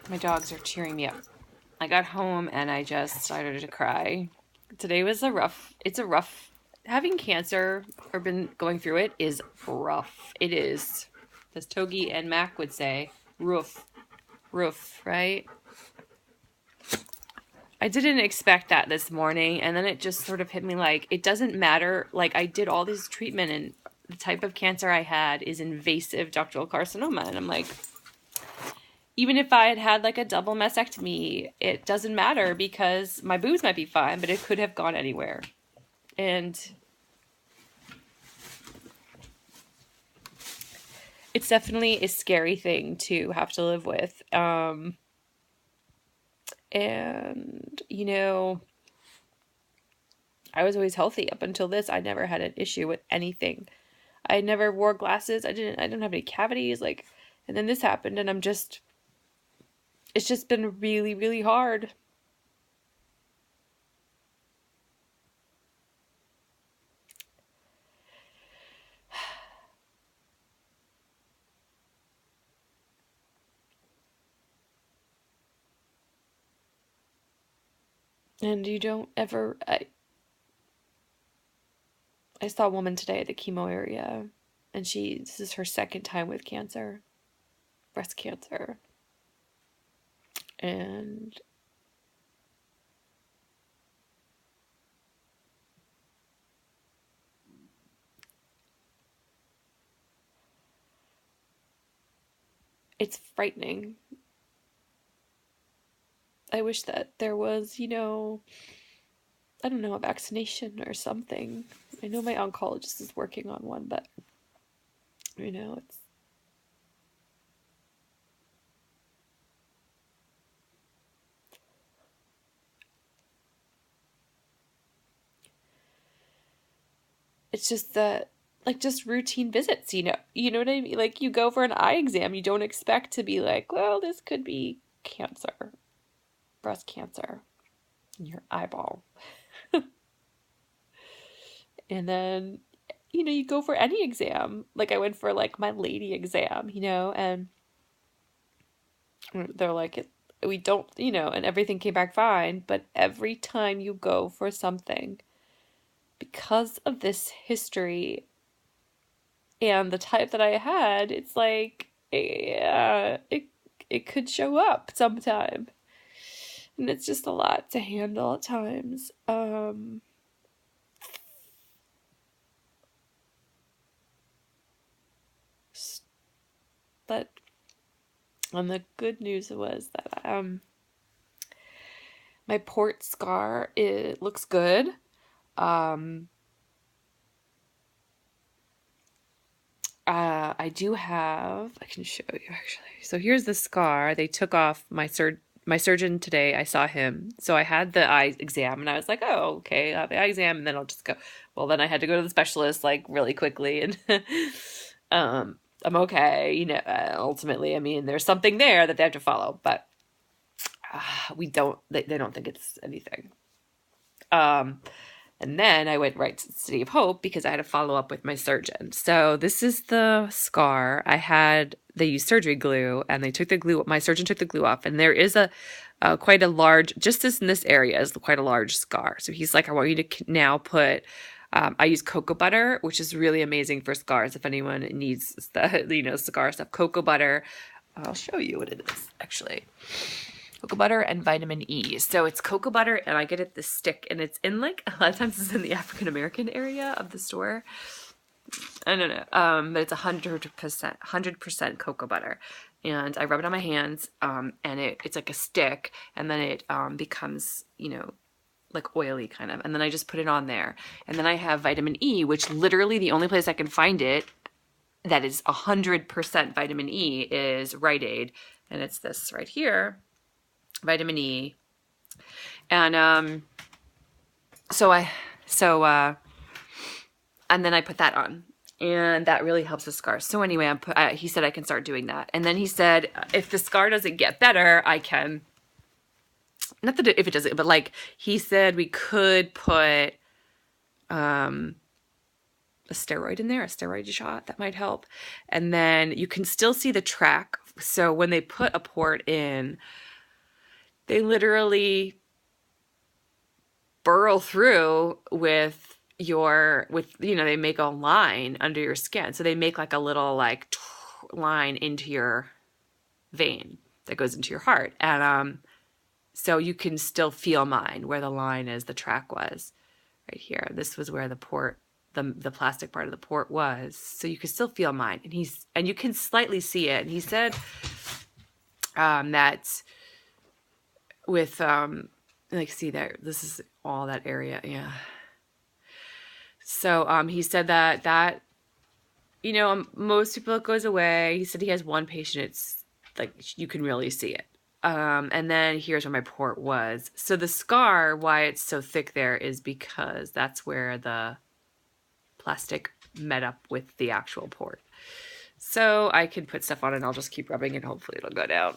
My dogs are cheering me up. I got home and I just started to cry. Today was it's a rough, having cancer or been going through it is rough. It is, as Togi and Mac would say, roof, right? I didn't expect that this morning, and then it just sort of hit me like, it doesn't matter. Like, I did all this treatment, and the type of cancer I had is invasive ductal carcinoma. And I'm like, even if I had had like a double mastectomy, it doesn't matter because my boobs might be fine, but it could have gone anywhere. And it's definitely a scary thing to have to live with. And, you know, I was always healthy up until this. I never had an issue with anything. I never wore glasses. I didn't have any cavities. Like, and then this happened, and it's just been really, really hard. And you don't ever, I saw a woman today at the chemo area, and this is her second time with cancer, breast cancer. And it's frightening. I wish that there was, I don't know, a vaccination or something. I know my oncologist is working on one, but, it's just that, like, just routine visits, you know what I mean? Like, you go for an eye exam, you don't expect to be like, well, this could be cancer, breast cancer in your eyeball. And then, you go for any exam. Like, I went for like my lady exam, and they're like, we don't, and everything came back fine. But every time you go for something, because of this history and the type that I had, it's like, yeah, it could show up sometime. And it's just a lot to handle at times. But and the good news was that my port scar, it looks good. Um, I do have, I can show you actually. So here's the scar. They took off my surgeon today. I saw him. So I had the eye exam and I was like, oh, okay, I'll have the eye exam and then I'll just go. Well, then I had to go to the specialist like really quickly and I'm okay. Ultimately, I mean, there's something there that they have to follow, but they don't think it's anything. And then I went right to the City of Hope because I had to follow up with my surgeon. So this is the scar. They used surgery glue and my surgeon took the glue off. And there is quite a large, just as in this area, is quite a large scar. So he's like, I want you to now put, I use cocoa butter, which is really amazing for scars. If anyone needs the, scar stuff, cocoa butter. I'll show you what it is, actually. Cocoa butter and vitamin E. So it's cocoa butter, and I get it this stick, and it's in like, a lot of times it's in the African American area of the store. I don't know, but it's 100% cocoa butter, and I rub it on my hands, and it's like a stick, and then it becomes, like oily kind of, and then I just put it on there, and then I have vitamin E, which literally the only place I can find it that is 100% vitamin E is Rite Aid, and it's this right here. Vitamin E. And and then I put that on. And that really helps the scar. So anyway, he said I can start doing that. And then he said, if the scar doesn't get better, I can, not that if it doesn't, but like he said we could put a steroid in there, a steroid shot that might help. And then you can still see the track So when they put a port in, they literally burrow through with they make a line under your skin. So they make like a little like line into your vein that goes into your heart. And so you can still feel mine where the line is, the track was right here. This was where the port, the plastic part of the port was. So you can still feel mine. And you can slightly see it. And he said that with like, see there, this is all that area. Yeah. So he said that most people it goes away. He said he has one patient, it's like you can really see it. And then here's where my port was. So the scar, why it's so thick there, is because that's where the plastic met up with the actual port. So I can put stuff on it and I'll just keep rubbing it. Hopefully it'll go down.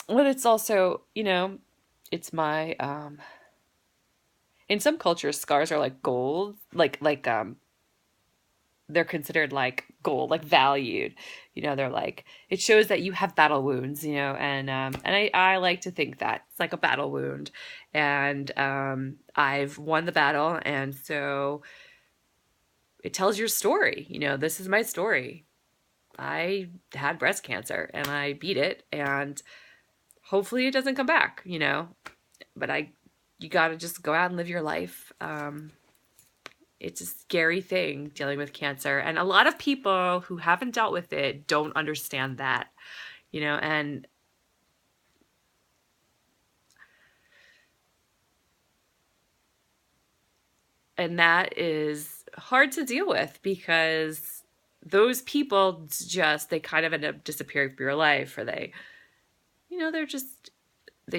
But it's also, it's my in some cultures scars are like gold, like they're considered like gold, like valued. They're like, it shows that you have battle wounds, and I like to think that it's like a battle wound, and I've won the battle, and so it tells your story. This is my story. I had breast cancer and I beat it, and hopefully it doesn't come back, but you got to just go out and live your life. It's a scary thing dealing with cancer. And a lot of people who haven't dealt with it don't understand that, and that is hard to deal with because those people they kind of end up disappearing from your life, or they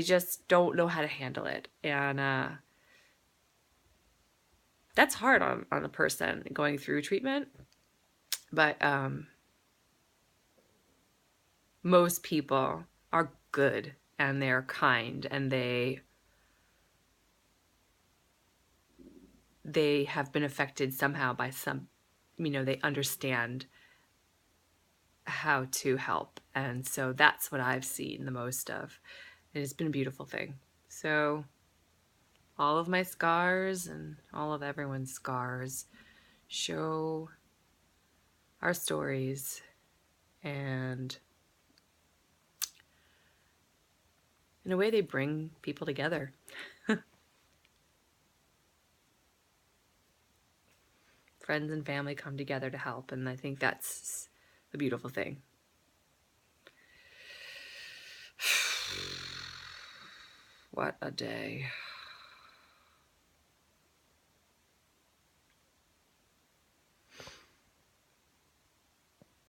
just don't know how to handle it. And that's hard on a person going through treatment. But most people are good and they're kind, and they have been affected somehow by they understand how to help. And so that's what I've seen the most of. And it's been a beautiful thing. So all of my scars and all of everyone's scars show our stories, and in a way they bring people together. Friends and family come together to help, and I think that's a beautiful thing. What a day.